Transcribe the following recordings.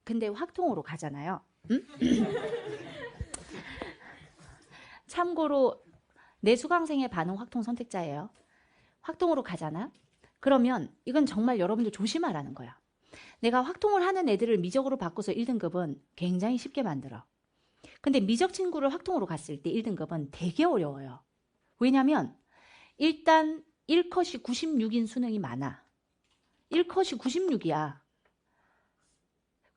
근데 확통으로 가잖아요. 응? 참고로 내 수강생의 반응 확통 선택자예요. 확통으로 가잖아. 그러면 이건 정말 여러분들 조심하라는 거야. 내가 확통을 하는 애들을 미적으로 바꿔서 1등급은 굉장히 쉽게 만들어. 근데 미적 친구를 확통으로 갔을 때 1등급은 되게 어려워요. 왜냐면 일단 1컷이 96인 수능이 많아. 1컷이 96이야.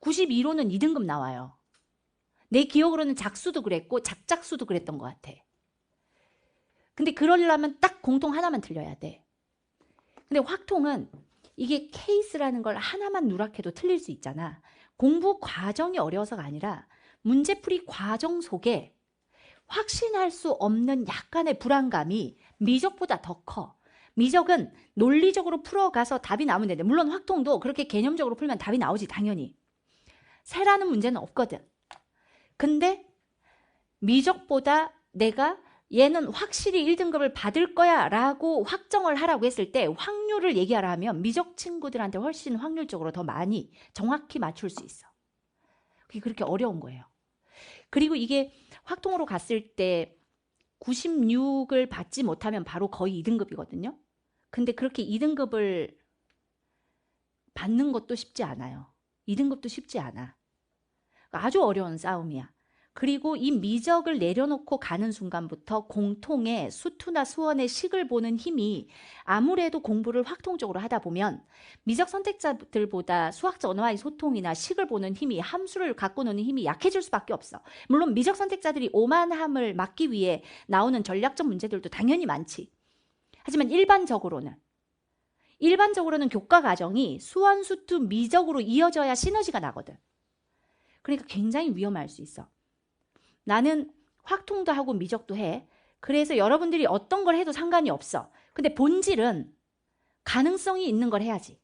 92로는 2등급 나와요. 내 기억으로는 작수도 그랬고 작작수도 그랬던 것 같아. 근데 그러려면 딱 공통 하나만 틀려야 돼. 근데 확통은 이게 케이스라는 걸 하나만 누락해도 틀릴 수 있잖아. 공부 과정이 어려워서가 아니라 문제풀이 과정 속에 확신할 수 없는 약간의 불안감이 미적보다 더 커. 미적은 논리적으로 풀어가서 답이 나오면 되는데, 물론 확통도 그렇게 개념적으로 풀면 답이 나오지 당연히. 세라는 문제는 없거든. 근데 미적보다 내가 얘는 확실히 1등급을 받을 거야 라고 확정을 하라고 했을 때 확률을 얘기하라 하면 미적 친구들한테 훨씬 확률적으로 더 많이 정확히 맞출 수 있어. 그게 그렇게 어려운 거예요. 그리고 이게 확통으로 갔을 때 96을 받지 못하면 바로 거의 2등급이거든요. 근데 그렇게 2등급을 받는 것도 쉽지 않아요. 2등급도 쉽지 않아. 아주 어려운 싸움이야. 그리고 이 미적을 내려놓고 가는 순간부터 공통의 수투나 수원의 식을 보는 힘이 아무래도 공부를 확통적으로 하다 보면 미적 선택자들보다 수학적 언어와의 소통이나 식을 보는 힘이, 함수를 갖고 노는 힘이 약해질 수밖에 없어. 물론 미적 선택자들이 오만함을 막기 위해 나오는 전략적 문제들도 당연히 많지. 하지만 일반적으로는 교과 과정이 수원, 수투, 미적으로 이어져야 시너지가 나거든. 그러니까 굉장히 위험할 수 있어. 나는 확통도 하고 미적도 해. 그래서 여러분들이 어떤 걸 해도 상관이 없어. 근데 본질은 가능성이 있는 걸 해야지.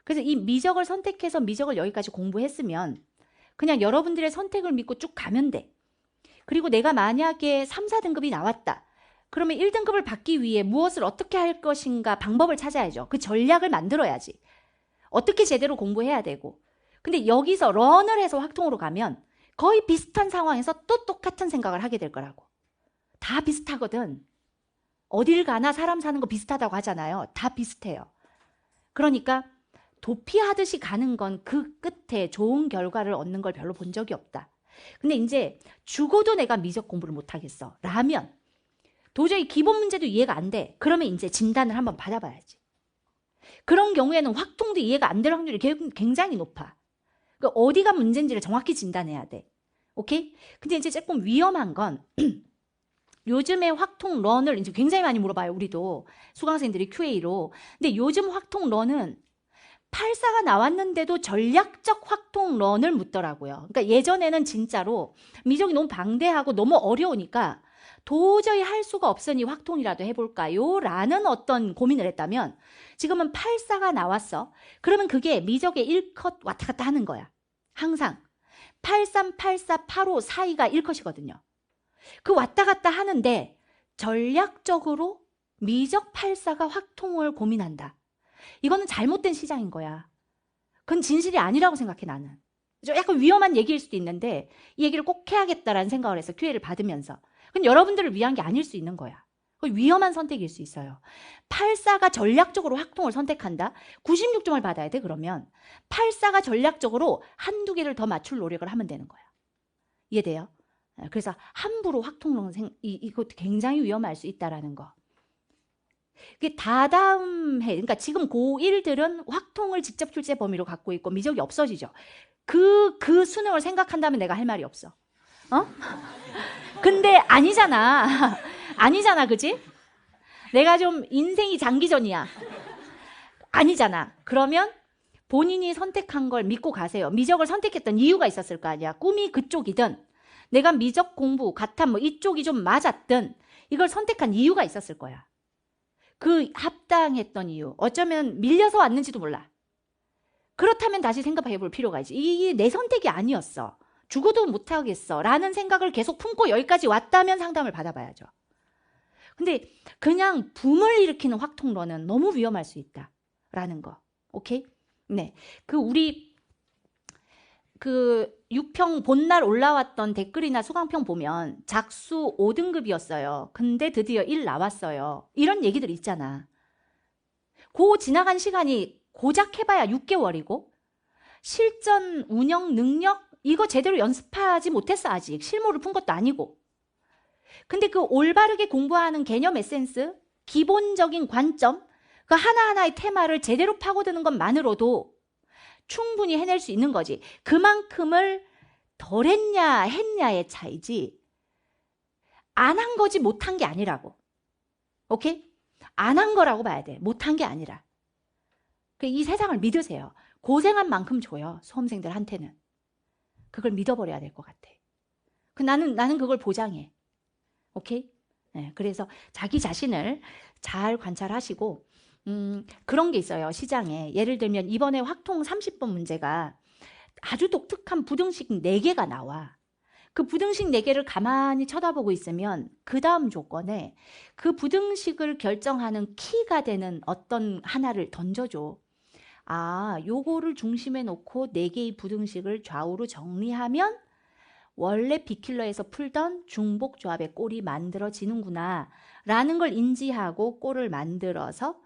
그래서 이 미적을 선택해서 미적을 여기까지 공부했으면 그냥 여러분들의 선택을 믿고 쭉 가면 돼. 그리고 내가 만약에 3, 4등급이 나왔다. 그러면 1등급을 받기 위해 무엇을 어떻게 할 것인가 방법을 찾아야죠. 그 전략을 만들어야지. 어떻게 제대로 공부해야 되고. 근데 여기서 런을 해서 확통으로 가면 거의 비슷한 상황에서 또 똑같은 생각을 하게 될 거라고. 다 비슷하거든. 어딜 가나 사람 사는 거 비슷하다고 하잖아요. 다 비슷해요. 그러니까 도피하듯이 가는 건 그 끝에 좋은 결과를 얻는 걸 별로 본 적이 없다. 근데 이제 죽어도 내가 미적 공부를 못하겠어 라면 도저히 기본 문제도 이해가 안 돼. 그러면 이제 진단을 한번 받아봐야지. 그런 경우에는 확통도 이해가 안 될 확률이 굉장히 높아. 그러니까 어디가 문제인지를 정확히 진단해야 돼. 오케이? 근데 이제 조금 위험한 건 요즘에 확통 런을 이제 굉장히 많이 물어봐요. 우리도 수강생들이 QA로. 근데 요즘 확통 런은 8사가 나왔는데도 전략적 확통 런을 묻더라고요. 그러니까 예전에는 진짜로 미적이 너무 방대하고 너무 어려우니까 도저히 할 수가 없으니 확통이라도 해볼까요? 라는 어떤 고민을 했다면 지금은 8사가 나왔어. 그러면 그게 미적의 1컷 왔다 갔다 하는 거야. 항상 83, 84, 85 사이가 1컷이거든요. 그 왔다 갔다 하는데 전략적으로 미적 8사가 확통을 고민한다. 이거는 잘못된 시장인 거야. 그건 진실이 아니라고 생각해 나는. 약간 위험한 얘기일 수도 있는데 이 얘기를 꼭 해야겠다라는 생각을 해서 기회를 받으면서. 그건 여러분들을 위한 게 아닐 수 있는 거야. 위험한 선택일 수 있어요. 84가 전략적으로 확통을 선택한다? 96점을 받아야 돼 그러면. 84가 전략적으로 한두 개를 더 맞출 노력을 하면 되는 거야. 이해돼요? 그래서 함부로 확통론 이것도 굉장히 위험할 수 있다라는 거. 그게 다다음 해, 그러니까 지금 고1들은 확통을 직접 출제 범위로 갖고 있고 미적이 없어지죠. 그 수능을 생각한다면 내가 할 말이 없어. 어? 근데 아니잖아. 아니잖아, 그지? 내가 좀 인생이 장기전이야. 아니잖아. 그러면 본인이 선택한 걸 믿고 가세요. 미적을 선택했던 이유가 있었을 거 아니야. 꿈이 그쪽이든 내가 미적 공부, 가탐 뭐 이쪽이 좀 맞았든 이걸 선택한 이유가 있었을 거야. 그 합당했던 이유. 어쩌면 밀려서 왔는지도 몰라. 그렇다면 다시 생각해 볼 필요가 있지. 이게 내 선택이 아니었어. 죽어도 못하겠어. 라는 생각을 계속 품고 여기까지 왔다면 상담을 받아봐야죠. 근데 그냥 붐을 일으키는 확통론은 너무 위험할 수 있다. 라는 거. 오케이? 네. 우리 그 6평 본날 올라왔던 댓글이나 수강평 보면 작수 5등급이었어요. 근데 드디어 1 나왔어요. 이런 얘기들 있잖아. 그 지나간 시간이 고작 해봐야 6개월이고 실전 운영 능력 이거 제대로 연습하지 못했어. 아직 실무를 푼 것도 아니고. 근데 그 올바르게 공부하는 개념 에센스, 기본적인 관점, 그 하나하나의 테마를 제대로 파고드는 것만으로도 충분히 해낼 수 있는 거지. 그만큼을 덜 했냐 했냐의 차이지 안 한 거지 못한 게 아니라고. 오케이? 안 한 거라고 봐야 돼. 못한 게 아니라. 이 세상을 믿으세요. 고생한 만큼 줘요. 수험생들한테는. 그걸 믿어버려야 될 것 같아. 나는 그걸 보장해. 오케이? 네, 그래서 자기 자신을 잘 관찰하시고 그런 게 있어요. 시장에. 예를 들면 이번에 확통 30번 문제가 아주 독특한 부등식 4개가 나와. 그 부등식 4개를 가만히 쳐다보고 있으면 그 다음 조건에 그 부등식을 결정하는 키가 되는 어떤 하나를 던져줘. 아, 요거를 중심에 놓고 4개의 부등식을 좌우로 정리하면 원래 빅킬러에서 풀던 중복조합의 꼴이 만들어지는구나 라는 걸 인지하고 꼴을 만들어서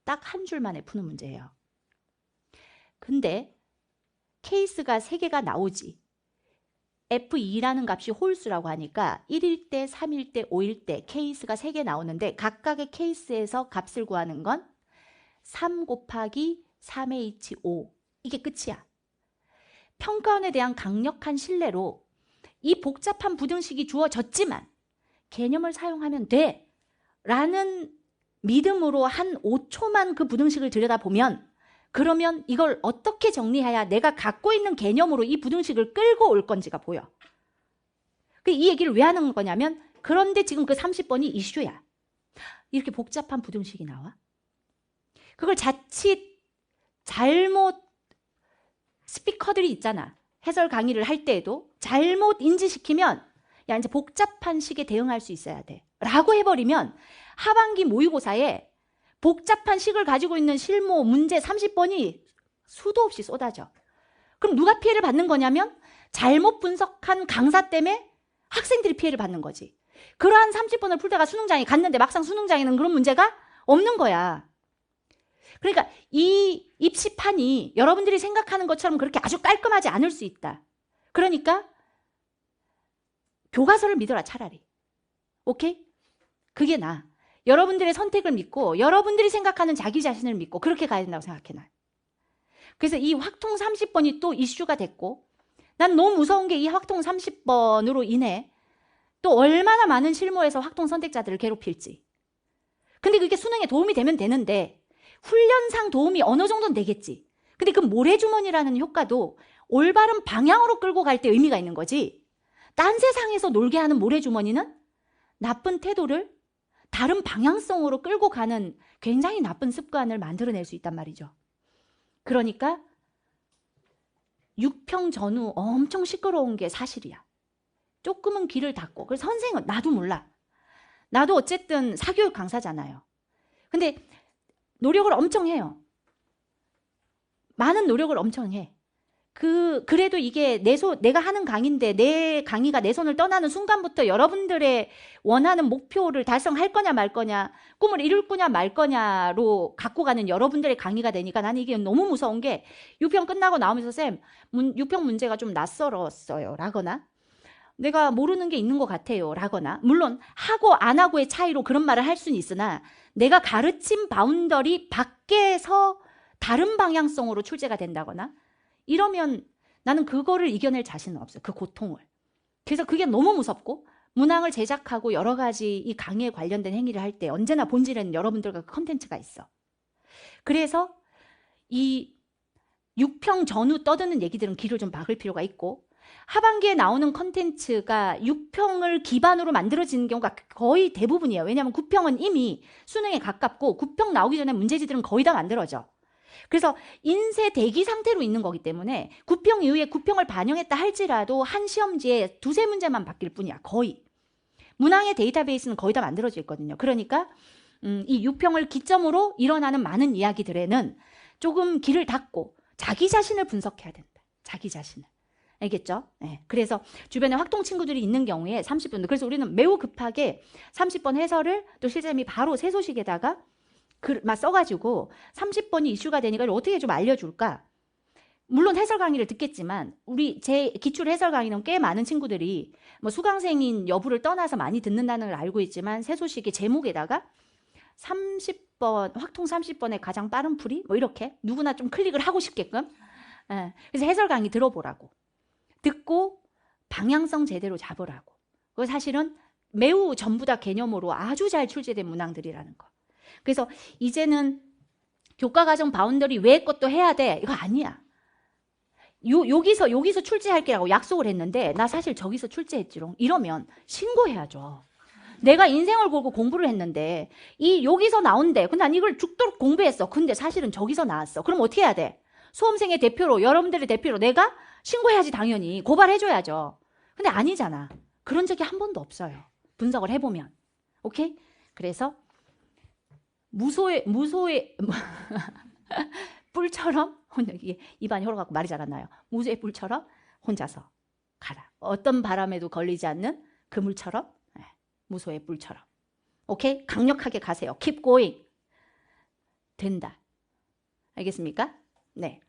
딱 한 줄 만에 푸는 문제예요. 근데 케이스가 3개가 나오지. F2라는 값이 홀수라고 하니까 1일 때, 3일 때, 5일 때 케이스가 3개 나오는데 각각의 케이스에서 값을 구하는 건 3 곱하기 3H5 이게 끝이야. 평가원에 대한 강력한 신뢰로 이 복잡한 부등식이 주어졌지만 개념을 사용하면 돼 라는 믿음으로 한 5초만 그 부등식을 들여다보면 그러면 이걸 어떻게 정리해야 내가 갖고 있는 개념으로 이 부등식을 끌고 올 건지가 보여. 이 얘기를 왜 하는 거냐면 그런데 지금 그 30번이 이슈야. 이렇게 복잡한 부등식이 나와. 그걸 자칫 잘못 스피커들이 있잖아. 해설 강의를 할 때에도 잘못 인지시키면 야 이제 복잡한 식에 대응할 수 있어야 돼 라고 해버리면 하반기 모의고사에 복잡한 식을 가지고 있는 실무 문제 30번이 수도 없이 쏟아져. 그럼 누가 피해를 받는 거냐면 잘못 분석한 강사 때문에 학생들이 피해를 받는 거지. 그러한 30번을 풀다가 수능장에 갔는데 막상 수능장에는 그런 문제가 없는 거야. 그러니까 이 입시판이 여러분들이 생각하는 것처럼 그렇게 아주 깔끔하지 않을 수 있다. 그러니까 교과서를 믿어라 차라리. 오케이? 그게 나아. 여러분들의 선택을 믿고 여러분들이 생각하는 자기 자신을 믿고 그렇게 가야 된다고 생각해 난. 그래서 이 확통 30번이 또 이슈가 됐고 난 너무 무서운 게 이 확통 30번으로 인해 또 얼마나 많은 실무에서 확통 선택자들을 괴롭힐지. 근데 그게 수능에 도움이 되면 되는데 훈련상 도움이 어느 정도는 되겠지. 근데 그 모래주머니라는 효과도 올바른 방향으로 끌고 갈 때 의미가 있는 거지. 딴 세상에서 놀게 하는 모래주머니는 나쁜 태도를 다른 방향성으로 끌고 가는 굉장히 나쁜 습관을 만들어낼 수 있단 말이죠. 그러니까 6평 전후 엄청 시끄러운 게 사실이야. 조금은 귀를 닫고. 그래서 선생은 나도 몰라. 나도 어쨌든 사교육 강사잖아요. 근데 노력을 엄청 해요. 많은 노력을 엄청 해. 그래도 이게 내가 하는 강의인데 내 강의가 내 손을 떠나는 순간부터 여러분들의 원하는 목표를 달성할 거냐 말 거냐, 꿈을 이룰 거냐 말 거냐로 갖고 가는 여러분들의 강의가 되니까 나는 이게 너무 무서운 게 6평 끝나고 나오면서 쌤, 6평 문제가 좀 낯설었어요 라거나 내가 모르는 게 있는 것 같아요 라거나 물론 하고 안 하고의 차이로 그런 말을 할 수는 있으나 내가 가르친 바운더리 밖에서 다른 방향성으로 출제가 된다거나 이러면 나는 그거를 이겨낼 자신은 없어요. 그 고통을. 그래서 그게 너무 무섭고 문항을 제작하고 여러 가지 이 강의에 관련된 행위를 할 때 언제나 본질에는 여러분들과 그 컨텐츠가 있어. 그래서 이 6평 전후 떠드는 얘기들은 귀를 좀 막을 필요가 있고 하반기에 나오는 컨텐츠가 6평을 기반으로 만들어지는 경우가 거의 대부분이에요. 왜냐하면 9평은 이미 수능에 가깝고 9평 나오기 전에 문제지들은 거의 다 만들어져. 그래서 인쇄 대기 상태로 있는 거기 때문에 9평 이후에 9평을 반영했다 할지라도 한 시험지에 2-3문제만 바뀔 뿐이야. 거의. 문항의 데이터베이스는 거의 다 만들어져 있거든요. 그러니까 이 6평을 기점으로 일어나는 많은 이야기들에는 조금 귀를 닫고 자기 자신을 분석해야 된다. 자기 자신을. 알겠죠? 네. 그래서 주변에 확통 친구들이 있는 경우에 30번. 그래서 우리는 매우 급하게 30번 해설을 또 실장님이 바로 새 소식에다가 막 써가지고 30번이 이슈가 되니까 이걸 어떻게 좀 알려줄까? 물론 해설 강의를 듣겠지만 제 기출 해설 강의는 꽤 많은 친구들이 뭐 수강생인 여부를 떠나서 많이 듣는다는 걸 알고 있지만 새 소식의 제목에다가 30번 확통 30번의 가장 빠른 풀이 뭐 이렇게 누구나 좀 클릭을 하고 싶게끔 그래서 해설 강의 들어보라고 듣고 방향성 제대로 잡으라고. 그거 사실은 매우 전부 다 개념으로 아주 잘 출제된 문항들이라는 거. 그래서 이제는 교과과정 바운더리 외의 것도 해야 돼. 이거 아니야. 여기서 출제할게라고 약속을 했는데 나 사실 저기서 출제했지롱. 이러면 신고해야죠. 내가 인생을 걸고 공부를 했는데 여기서 나온대. 근데 난 이걸 죽도록 공부했어. 근데 사실은 저기서 나왔어. 그럼 어떻게 해야 돼? 수험생의 대표로 여러분들의 대표로 내가 신고해야지 당연히. 고발해줘야죠. 근데 아니잖아. 그런 적이 한 번도 없어요. 분석을 해보면. 오케이? 그래서 무소의 뿔처럼 이게 입안이 헐어갖고 말이 잘 안 나요. 무소의 뿔처럼 혼자서 가라. 어떤 바람에도 걸리지 않는 그물처럼 무소의 뿔처럼. 오케이? 강력하게 가세요. Keep going. 된다. 알겠습니까? 네.